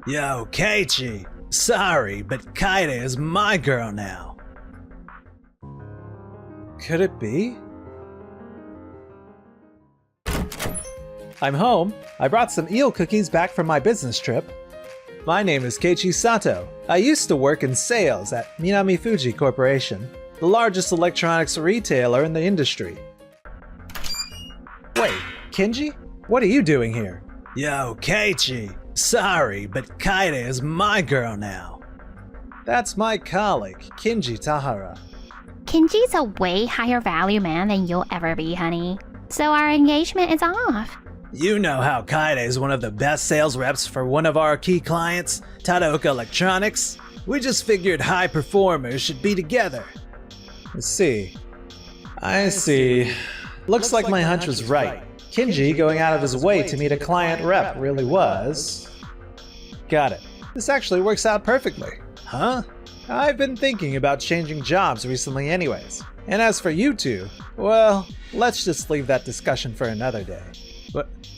Yo, Keiichi. Sorry, but Kaede is my girl now. Could it be? I'm home. I brought some eel cookies back from my business trip. My name is Keiichi Sato. I used to work in sales at Minami Fuji Corporation, the largest electronics retailer in the industry. Wait, Kinji? What are you doing here? Yo, Keiichi. Sorry, but Kaede is my girl now. That's my colleague, Kinji Tahara. Kinji's a way higher value man than you'll ever be, honey. So our engagement is off. You know how Kaede is one of the best sales reps for one of our key clients, Tadaoka Electronics. We just figured high performers should be together. I see. Looks like my hunch was right. Kinji going out of his way to meet a client rep really was. Got it. This actually works out perfectly. Huh? I've been thinking about changing jobs recently anyways. And as for you two, well, let's just leave that discussion for another day.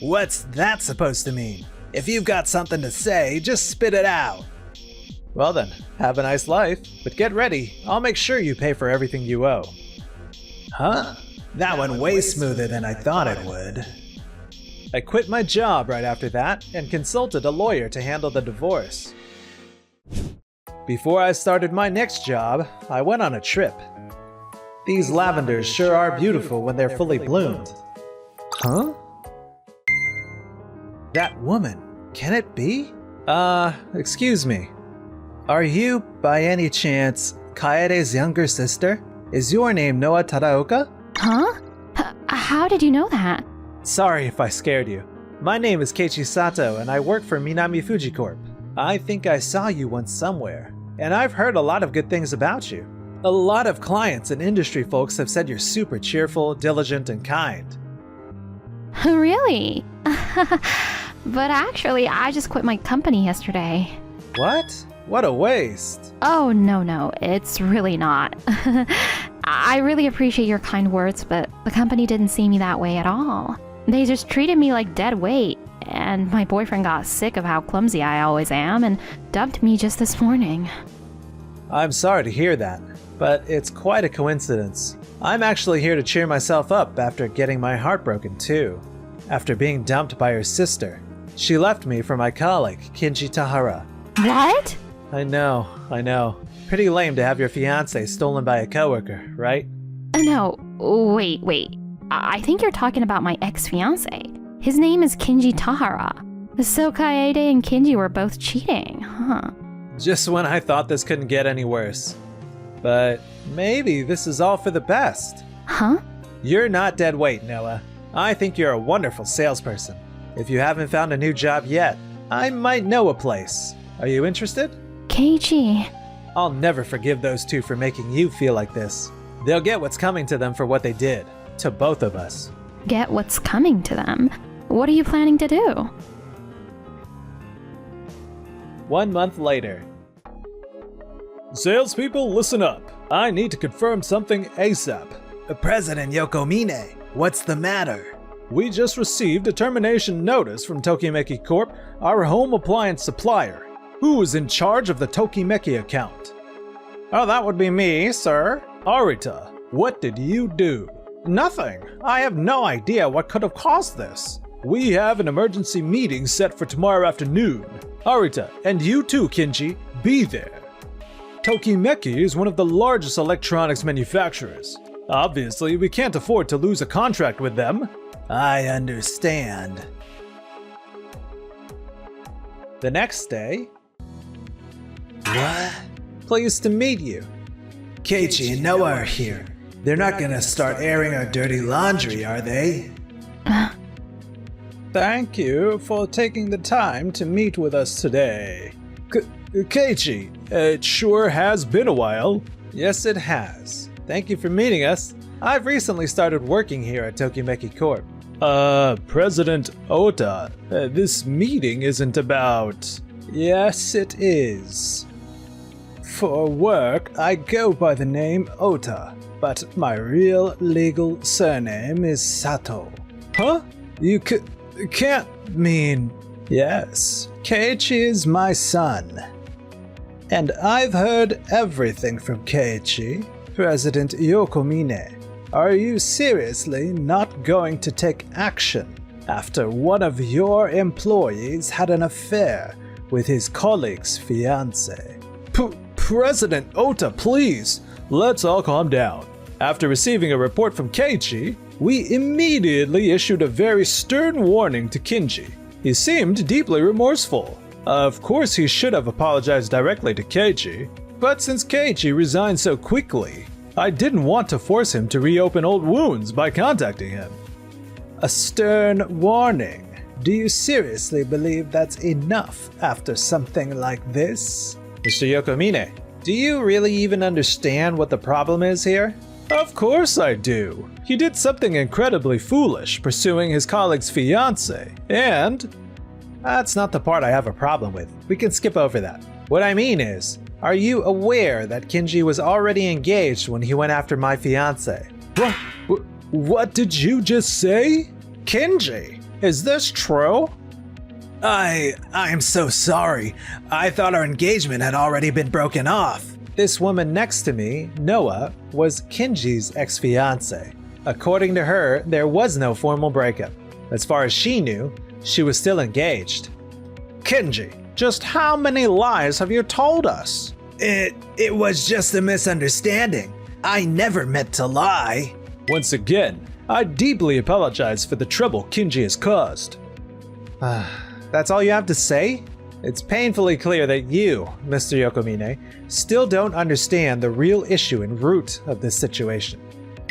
What's that supposed to mean? If you've got something to say, just spit it out. Well then, have a nice life, but get ready. I'll make sure you pay for everything you owe. Huh? That went way smoother than I thought it would. I quit my job right after that and consulted a lawyer to handle the divorce. Before I started my next job, I went on a trip. These lavenders sure are beautiful when they're fully bloomed. Huh? That woman, can it be? Excuse me. Are you, by any chance, Kaede's younger sister? Is your name Noa Tadaoka? Huh? How did you know that? Sorry if I scared you. My name is Keiichi Sato and I work for Minami Fuji Corp. I think I saw you once somewhere, and I've heard a lot of good things about you. A lot of clients and industry folks have said you're super cheerful, diligent, and kind. Really? But actually, I just quit my company yesterday. What? What a waste. Oh, no, it's really not. I really appreciate your kind words, but the company didn't see me that way at all. They just treated me like dead weight, and my boyfriend got sick of how clumsy I always am and dumped me just this morning. I'm sorry to hear that, but it's quite a coincidence. I'm actually here to cheer myself up after getting my heart broken too. After being dumped by her sister, she left me for my colleague, Kinji Tahara. What? I know. Pretty lame to have your fiancé stolen by a coworker, right? No, wait. I think you're talking about my ex-fiancé. His name is Kinji Tahara. So Kaede and Kinji were both cheating, huh? Just when I thought this couldn't get any worse. But maybe this is all for the best. Huh? You're not dead weight, Noah. I think you're a wonderful salesperson. If you haven't found a new job yet, I might know a place. Are you interested? Keiichi. I'll never forgive those two for making you feel like this. They'll get what's coming to them for what they did. To both of us. Get what's coming to them? What are you planning to do? 1 month later. Salespeople, listen up. I need to confirm something ASAP. President Yokomine, what's the matter? We just received a termination notice from Tokimeki Corp., our home appliance supplier. Who is in charge of the Tokimeki account? Oh, that would be me, sir. Arita, what did you do? Nothing. I have no idea what could have caused this. We have an emergency meeting set for tomorrow afternoon. Arita, and you too, Kinji, be there. Tokimeki is one of the largest electronics manufacturers. Obviously, we can't afford to lose a contract with them. I understand. The next day. What? Pleased to meet you. Keiichi and Noah are here. They're not gonna start airing our dirty laundry, are they? Thank you for taking the time to meet with us today. Keiichi, it sure has been a while. Yes, it has. Thank you for meeting us. I've recently started working here at Tokimeki Corp. President Ota, this meeting isn't about... Yes, it is. For work, I go by the name Ota, but my real legal surname is Sato. Huh? You can't mean... Yes, Keiichi is my son. And I've heard everything from Keiichi, President Yokomine. Are you seriously not going to take action after one of your employees had an affair with his colleague's fiancée? President Ota, please, let's all calm down. After receiving a report from Keiichi, we immediately issued a very stern warning to Kinji. He seemed deeply remorseful. Of course, he should have apologized directly to Keiichi, but since Keiichi resigned so quickly, I didn't want to force him to reopen old wounds by contacting him. A stern warning? Do you seriously believe that's enough after something like this? Mr. Yokomine, do you really even understand what the problem is here? Of course I do. He did something incredibly foolish, pursuing his colleague's fiancée, and... That's not the part I have a problem with. We can skip over that. What I mean is, are you aware that Kinji was already engaged when he went after my fiancée? What did you just say? Kinji, is this true? I'm so sorry. I thought our engagement had already been broken off. This woman next to me, Noah, was Kinji's ex-fiancée. According to her, there was no formal breakup. As far as she knew, she was still engaged. Kinji, just how many lies have you told us? It was just a misunderstanding. I never meant to lie. Once again, I deeply apologize for the trouble Kinji has caused. That's all you have to say? It's painfully clear that you, Mr. Yokomine, still don't understand the real issue and root of this situation.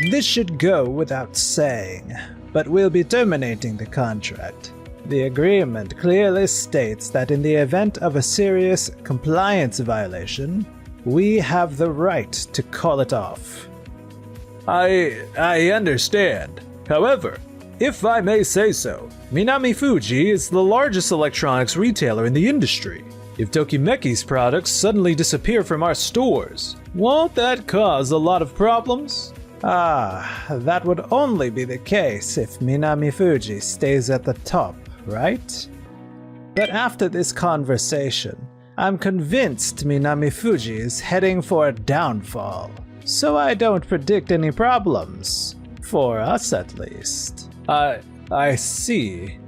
This should go without saying, but we'll be terminating the contract. The agreement clearly states that in the event of a serious compliance violation, we have the right to call it off. I understand. However, if I may say so, Minami Fuji is the largest electronics retailer in the industry. If Tokimeki's products suddenly disappear from our stores, won't that cause a lot of problems? That would only be the case if Minami Fuji stays at the top, right? But after this conversation, I'm convinced Minami Fuji is heading for a downfall, so I don't predict any problems. For us, at least. I see.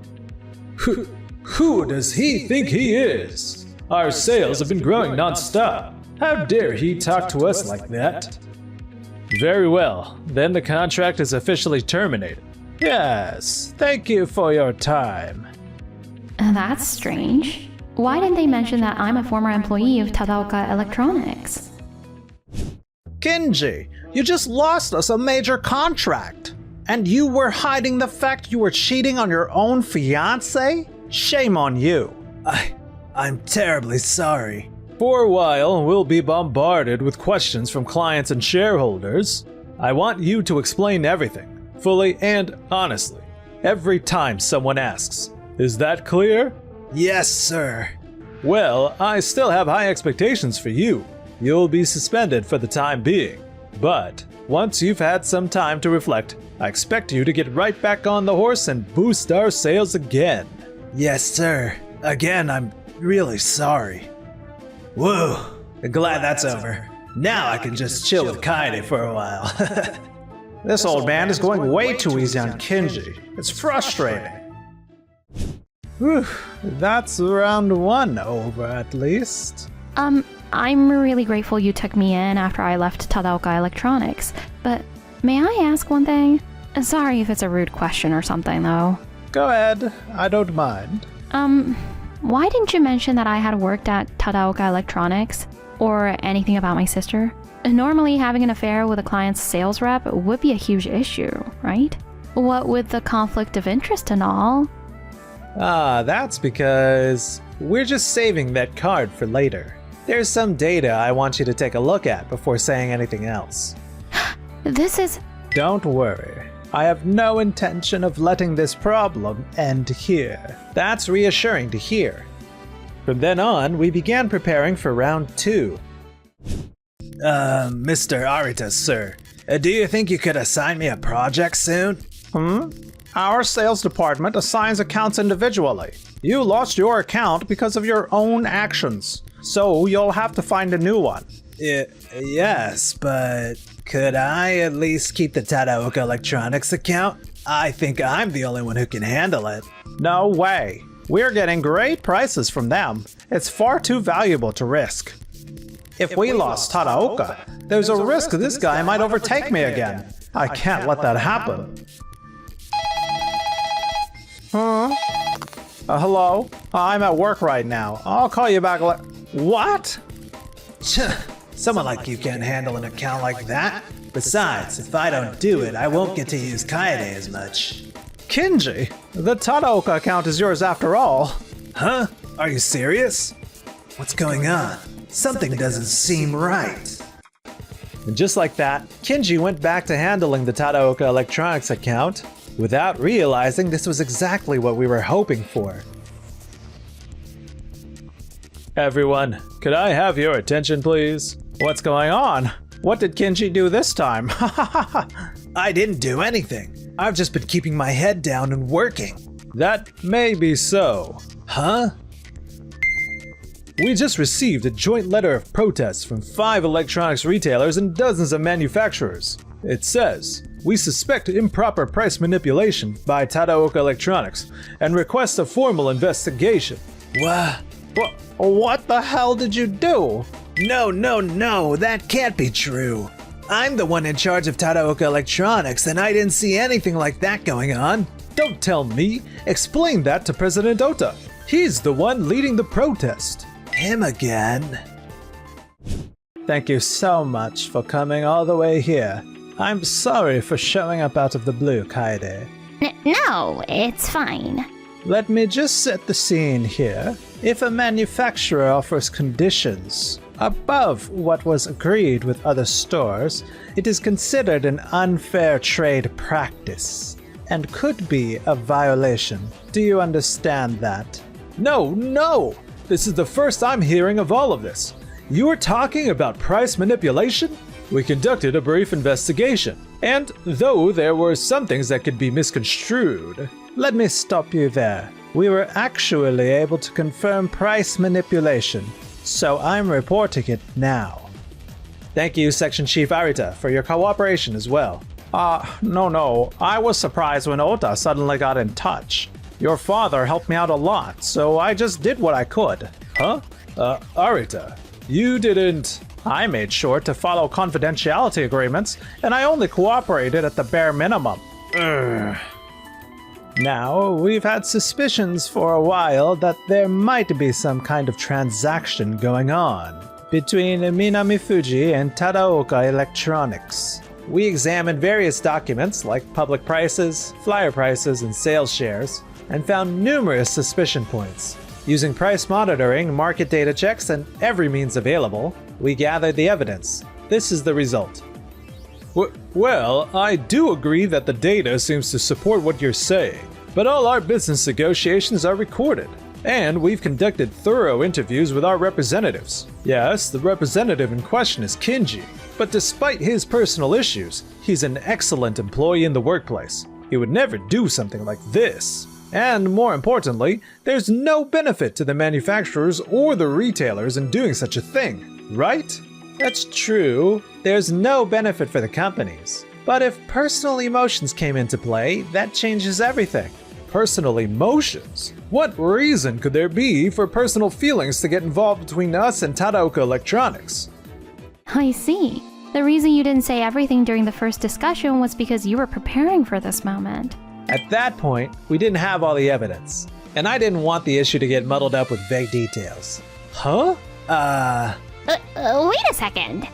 Who does he think he is? Our sales have been growing non-stop. How dare he talk to us like that? Very well, then the contract is officially terminated. Yes, thank you for your time. That's strange. Why didn't they mention that I'm a former employee of Tadaoka Electronics? Kinji, you just lost us a major contract. And you were hiding the fact you were cheating on your own fiancé? Shame on you. I'm terribly sorry. For a while, we'll be bombarded with questions from clients and shareholders. I want you to explain everything, fully and honestly, every time someone asks. Is that clear? Yes, sir. Well, I still have high expectations for you. You'll be suspended for the time being. But once you've had some time to reflect, I expect you to get right back on the horse and boost our sales again. Yes, sir. Again, I'm really sorry. Woo! Glad that's over. Now I can just chill with Kaede for a while. This old man is going way too easy on Kinji. It's frustrating. Whew, that's round one over at least. I'm really grateful you took me in after I left Tadaoka Electronics, but may I ask one thing? Sorry if it's a rude question or something, though. Go ahead, I don't mind. Why didn't you mention that I had worked at Tadaoka Electronics, or anything about my sister? Normally, having an affair with a client's sales rep would be a huge issue, right? What with the conflict of interest and all. That's because we're just saving that card for later. There's some data I want you to take a look at before saying anything else. This is... Don't worry. I have no intention of letting this problem end here. That's reassuring to hear. From then on, we began preparing for round 2. Mr. Aritas, sir, do you think you could assign me a project soon? Our sales department assigns accounts individually. You lost your account because of your own actions, so you'll have to find a new one. Yes, but could I at least keep the Tadaoka Electronics account? I think I'm the only one who can handle it. No way. We're getting great prices from them. It's far too valuable to risk. If we lost Tadaoka, there's a risk this guy might overtake me again. I can't let that happen. Hello? I'm at work right now. I'll call you back What? Someone like you can't handle an account like that. Besides, if I don't do it, I won't get to use Kaede as much. Kinji, the Tadaoka account is yours after all. Huh? Are you serious? What's going on? Something doesn't seem right. And just like that, Kinji went back to handling the Tadaoka Electronics account without realizing this was exactly what we were hoping for. Everyone, could I have your attention, please? What's going on? What did Kinji do this time? I didn't do anything. I've just been keeping my head down and working. That may be so. Huh? We just received a joint letter of protest from 5 electronics retailers and dozens of manufacturers. It says, "We suspect improper price manipulation by Tadaoka Electronics and request a formal investigation." What the hell did you do? No, that can't be true. I'm the one in charge of Tadaoka Electronics, and I didn't see anything like that going on. Don't tell me. Explain that to President Ota. He's the one leading the protest. Him again? Thank you so much for coming all the way here. I'm sorry for showing up out of the blue, Kaede. No, it's fine. Let me just set the scene here. If a manufacturer offers conditions above what was agreed with other stores, it is considered an unfair trade practice and could be a violation. Do you understand that? No! This is the first I'm hearing of all of this. You're talking about price manipulation? We conducted a brief investigation, and though there were some things that could be misconstrued... Let me stop you there. We were actually able to confirm price manipulation, so I'm reporting it now. Thank you, Section Chief Arita, for your cooperation as well. No. I was surprised when Ota suddenly got in touch. Your father helped me out a lot, so I just did what I could. Huh? Arita, you didn't... I made sure to follow confidentiality agreements, and I only cooperated at the bare minimum. Now, we've had suspicions for a while that there might be some kind of transaction going on between Minami Fuji and Tadaoka Electronics. We examined various documents like public prices, flyer prices, and sales shares, and found numerous suspicion points. Using price monitoring, market data checks, and every means available, we gathered the evidence. This is the result. Well, I do agree that the data seems to support what you're saying, but all our business negotiations are recorded, and we've conducted thorough interviews with our representatives. Yes, the representative in question is Kinji, but despite his personal issues, he's an excellent employee in the workplace. He would never do something like this. And more importantly, there's no benefit to the manufacturers or the retailers in doing such a thing, right? That's true. There's no benefit for the companies. But if personal emotions came into play, that changes everything. Personal emotions? What reason could there be for personal feelings to get involved between us and Tadaoka Electronics? I see. The reason you didn't say everything during the first discussion was because you were preparing for this moment. At that point, we didn't have all the evidence, and I didn't want the issue to get muddled up with vague details. Huh? Wait a second.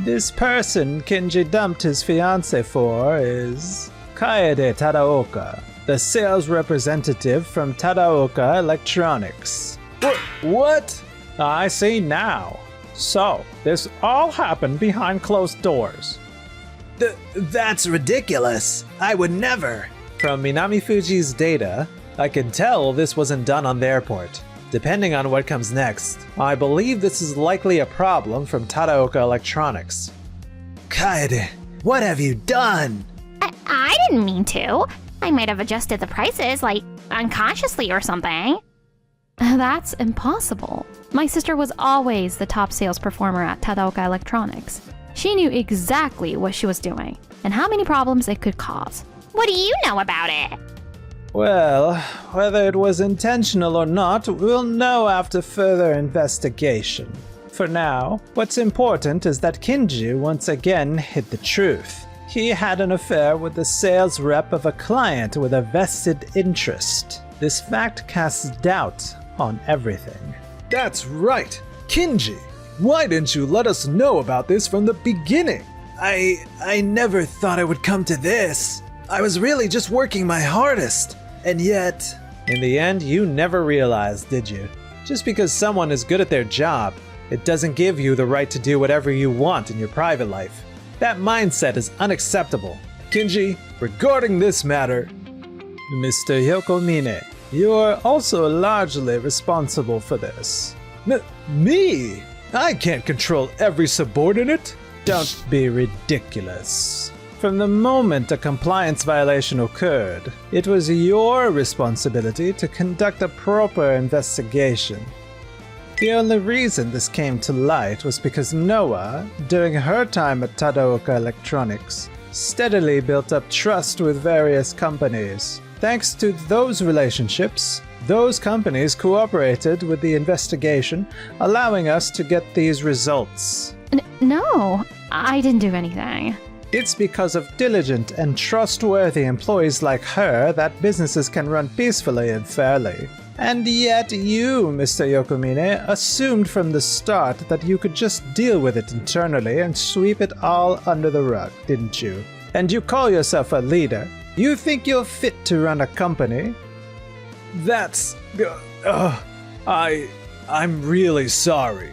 This person Kinji dumped his fiancée for is Kaede Tadaoka, the sales representative from Tadaoka Electronics. What? I see now. So, this all happened behind closed doors. That's ridiculous. I would never. From Minami Fuji's data, I can tell this wasn't done on their part. Depending on what comes next, I believe this is likely a problem from Tadaoka Electronics. Kaede, what have you done? I didn't mean to. I might have adjusted the prices, like unconsciously or something. That's impossible. My sister was always the top sales performer at Tadaoka Electronics. She knew exactly what she was doing and how many problems it could cause. What do you know about it? Well, whether it was intentional or not, we'll know after further investigation. For now, what's important is that Kinji once again hid the truth. He had an affair with the sales rep of a client with a vested interest. This fact casts doubt on everything. That's right! Kinji! Why didn't you let us know about this from the beginning? I never thought it would come to this. I was really just working my hardest. And yet... In the end, you never realized, did you? Just because someone is good at their job, it doesn't give you the right to do whatever you want in your private life. That mindset is unacceptable. Kinji, regarding this matter, Mr. Yokomine, you're also largely responsible for this. Me? I can't control every subordinate. Don't be ridiculous. From the moment a compliance violation occurred, it was your responsibility to conduct a proper investigation. The only reason this came to light was because Noah, during her time at Tadaoka Electronics, steadily built up trust with various companies. Thanks to those relationships, those companies cooperated with the investigation, allowing us to get these results. No, I didn't do anything. It's because of diligent and trustworthy employees like her that businesses can run peacefully and fairly. And yet you, Mr. Yokomine, assumed from the start that you could just deal with it internally and sweep it all under the rug, didn't you? And you call yourself a leader. You think you're fit to run a company? That's... I'm really sorry.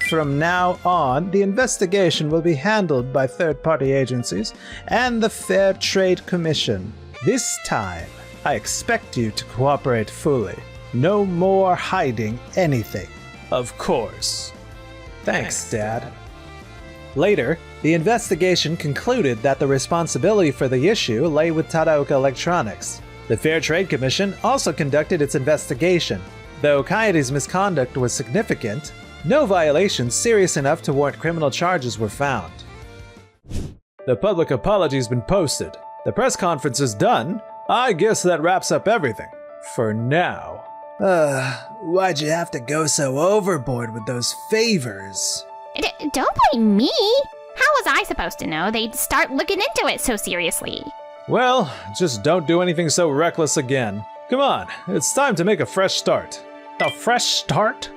From now on, the investigation will be handled by third-party agencies and the Fair Trade Commission. This time, I expect you to cooperate fully. No more hiding anything. Of course. Thanks, Dad. Later, the investigation concluded that the responsibility for the issue lay with Tadaoka Electronics. The Fair Trade Commission also conducted its investigation. Though Kaede's misconduct was significant, no violations serious enough to warrant criminal charges were found. The public apology's been posted. The press conference is done. I guess that wraps up everything. For now. Why'd you have to go so overboard with those favors? Don't blame me. How was I supposed to know they'd start looking into it so seriously? Well, just don't do anything so reckless again. Come on, it's time to make a fresh start. A fresh start?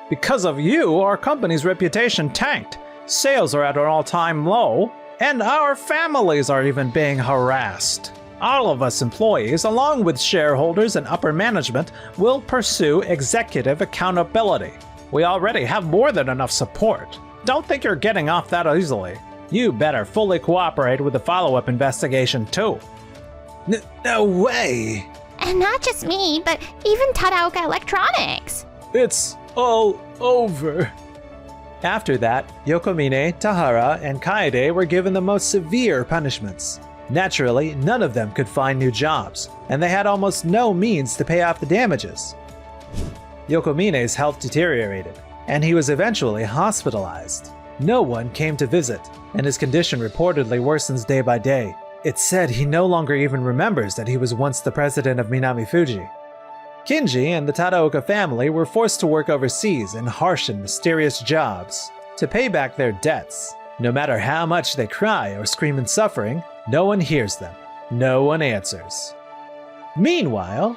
Because of you, our company's reputation tanked. Sales are at an all-time low, and our families are even being harassed. All of us employees, along with shareholders and upper management, will pursue executive accountability. We already have more than enough support. Don't think you're getting off that easily. You better fully cooperate with the follow-up investigation too. No way! And not just me, but even Tadaoka Electronics. It's all over. After that, Yokomine, Tahara, and Kaede were given the most severe punishments. Naturally, none of them could find new jobs, and they had almost no means to pay off the damages. Yokomine's health deteriorated, and he was eventually hospitalized. No one came to visit, and his condition reportedly worsens day by day. It's said he no longer even remembers that he was once the president of Minami Fuji. Kinji and the Tadaoka family were forced to work overseas in harsh and mysterious jobs to pay back their debts. No matter how much they cry or scream in suffering, no one hears them. No one answers. Meanwhile...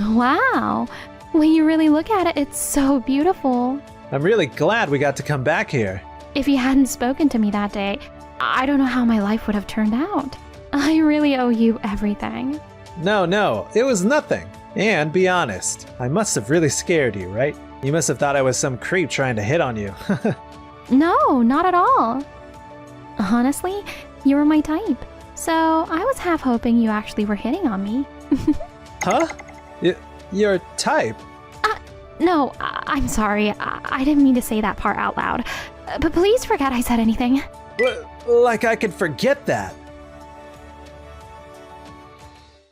Wow. When you really look at it, it's so beautiful. I'm really glad we got to come back here. If you hadn't spoken to me that day, I don't know how my life would have turned out. I really owe you everything. No, it was nothing. And be honest, I must have really scared you, right? You must have thought I was some creep trying to hit on you. No, not at all. Honestly, you were my type. So I was half hoping you actually were hitting on me. Huh? Your type? No, I'm sorry. I didn't mean to say that part out loud. But please forget I said anything. Like I could forget that.